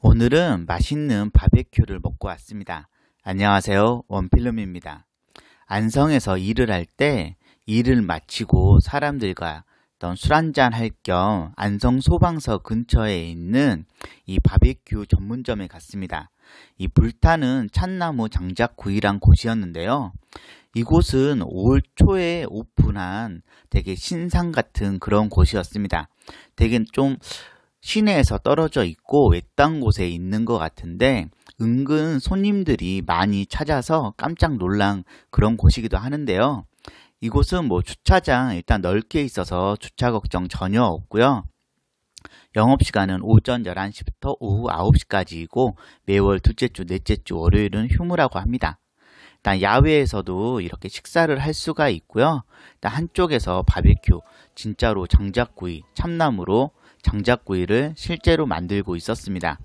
오늘은 맛있는 바베큐를 먹고 왔습니다. 안녕하세요, 원필름입니다. 안성에서 일을 할 때 일을 마치고 사람들과 술 한잔 할 겸 안성 소방서 근처에 있는 이 바베큐 전문점에 갔습니다. 이 불타는 참나무 장작구이란 곳이었는데요. 이곳은 5월 초에 오픈한 되게 신상 같은 그런 곳이었습니다. 되게 좀 시내에서 떨어져 있고 외딴 곳에 있는 것 같은데 은근 손님들이 많이 찾아서 깜짝 놀란 그런 곳이기도 하는데요. 이곳은 주차장 일단 넓게 있어서 주차 걱정 전혀 없고요. 영업시간은 오전 11시부터 오후 9시까지이고 매월 둘째 주, 넷째 주 월요일은 휴무라고 합니다. 일단 야외에서도 이렇게 식사를 할 수가 있고요. 일단 한쪽에서 바베큐, 진짜로 장작구이, 참나무로 장작구이를 실제로 만들고 있었습니다.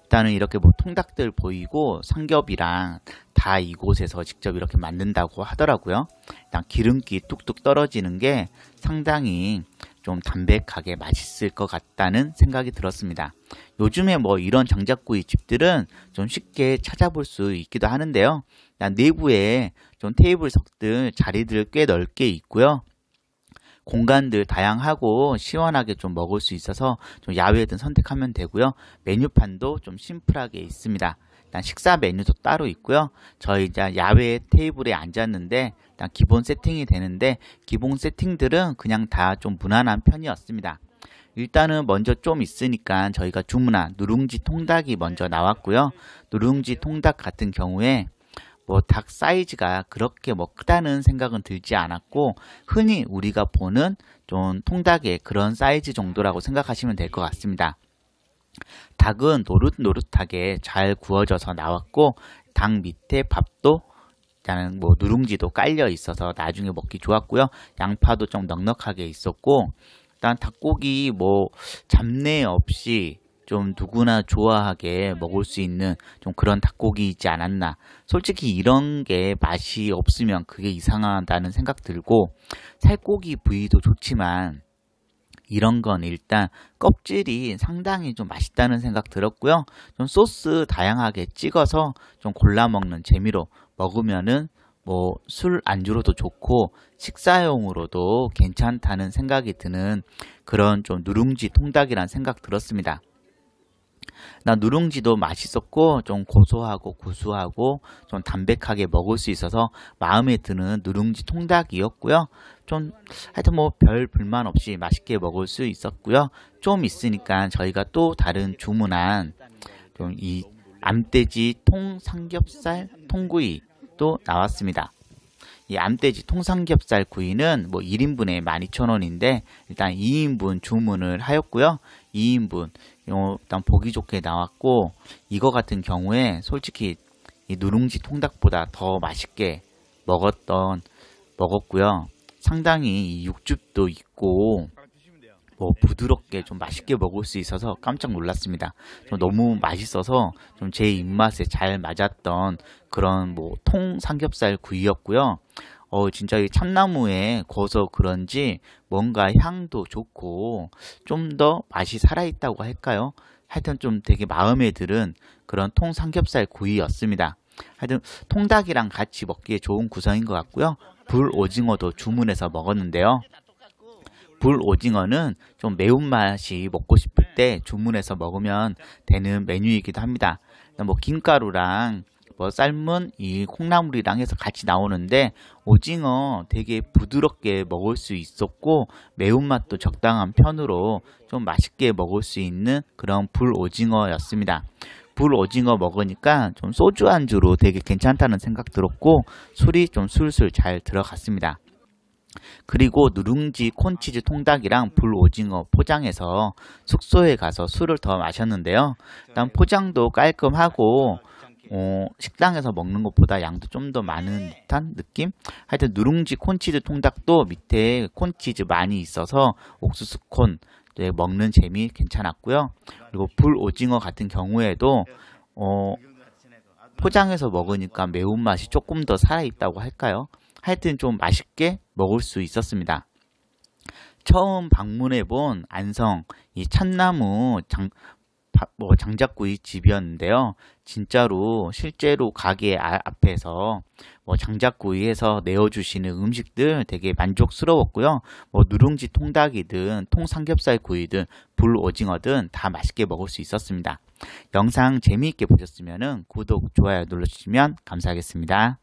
일단은 이렇게 통닭들 보이고 삼겹이랑 다 이곳에서 직접 이렇게 만든다고 하더라고요. 일단 기름기 뚝뚝 떨어지는 게 상당히 좀 담백하게 맛있을 것 같다는 생각이 들었습니다. 요즘에 이런 장작구이 집들은 좀 쉽게 찾아볼 수 있기도 하는데요. 내부에 좀 테이블석들 자리들 꽤 넓게 있고요. 공간들 다양하고 시원하게 좀 먹을 수 있어서 좀 야외든 선택하면 되고요. 메뉴판도 좀 심플하게 있습니다. 일단 식사 메뉴도 따로 있고요. 저희 이제 야외 테이블에 앉았는데 일단 기본 세팅이 되는데 기본 세팅들은 그냥 다 좀 무난한 편이었습니다. 일단은 먼저 좀 있으니까 저희가 주문한 누룽지 통닭이 먼저 나왔고요. 누룽지 통닭 같은 경우에 닭 사이즈가 그렇게 크다는 생각은 들지 않았고 흔히 우리가 보는 좀 통닭의 그런 사이즈 정도라고 생각하시면 될 것 같습니다. 닭은 노릇노릇하게 잘 구워져서 나왔고 닭 밑에 밥도 누룽지도 깔려 있어서 나중에 먹기 좋았고요. 양파도 좀 넉넉하게 있었고 일단 닭고기 잡내 없이 좀 누구나 좋아하게 먹을 수 있는 좀 그런 닭고기이지 않았나. 솔직히 이런 게 맛이 없으면 그게 이상하다는 생각 들고 살코기 부위도 좋지만 이런 건 일단 껍질이 상당히 좀 맛있다는 생각 들었고요. 좀 소스 다양하게 찍어서 좀 골라 먹는 재미로 먹으면은 술 안주로도 좋고 식사용으로도 괜찮다는 생각이 드는 그런 좀 누룽지 통닭이란 생각 들었습니다. 누룽지도 맛있었고 좀 고소하고 구수하고 좀 담백하게 먹을 수 있어서 마음에 드는 누룽지 통닭이었고요. 좀 하여튼 별 불만 없이 맛있게 먹을 수 있었고요. 좀 있으니까 저희가 또 다른 주문한 좀 이 암돼지 통삼겹살 통구이도 나왔습니다. 이 암돼지 통삼겹살 구이는 1인분에 12,000원인데 일단 2인분 주문을 하였고요. 2인분 일단 보기 좋게 나왔고 이거 같은 경우에 솔직히 이 누룽지 통닭보다 더 맛있게 먹었고요. 상당히 이 육즙도 있고 부드럽게 좀 맛있게 먹을 수 있어서 깜짝 놀랐습니다. 너무 맛있어서 좀 제 입맛에 잘 맞았던 그런 통 삼겹살 구이였고요. 진짜 이 참나무에 구워서 그런지 뭔가 향도 좋고 좀 더 맛이 살아있다고 할까요? 하여튼 좀 되게 마음에 드는 그런 통 삼겹살 구이였습니다. 하여튼 통닭이랑 같이 먹기에 좋은 구성인 것 같고요. 불 오징어도 주문해서 먹었는데요. 불 오징어는 좀 매운맛이 먹고 싶을 때 주문해서 먹으면 되는 메뉴이기도 합니다. 김가루랑 삶은 이 콩나물이랑 해서 같이 나오는데 오징어 되게 부드럽게 먹을 수 있었고 매운맛도 적당한 편으로 좀 맛있게 먹을 수 있는 그런 불 오징어였습니다. 불 오징어 먹으니까 좀 소주 안주로 되게 괜찮다는 생각 들었고 술이 좀 술술 잘 들어갔습니다. 그리고 누룽지 콘치즈 통닭이랑 불 오징어 포장해서 숙소에 가서 술을 더 마셨는데요. 일단 포장도 깔끔하고 식당에서 먹는 것보다 양도 좀 더 많은 듯한 느낌? 하여튼 누룽지 콘치즈 통닭도 밑에 콘치즈 많이 있어서 옥수수 콘 먹는 재미 괜찮았고요. 그리고 불 오징어 같은 경우에도 포장해서 먹으니까 매운맛이 조금 더 살아있다고 할까요? 하여튼 좀 맛있게 먹을 수 있었습니다. 처음 방문해본 안성 이 참나무 장작구이 집이었는데요. 진짜로 실제로 가게 앞에서 장작구이에서 내어주시는 음식들 되게 만족스러웠고요. 누룽지 통닭이든 통삼겹살 구이든 불오징어든 다 맛있게 먹을 수 있었습니다. 영상 재미있게 보셨으면 구독, 좋아요 눌러주시면 감사하겠습니다.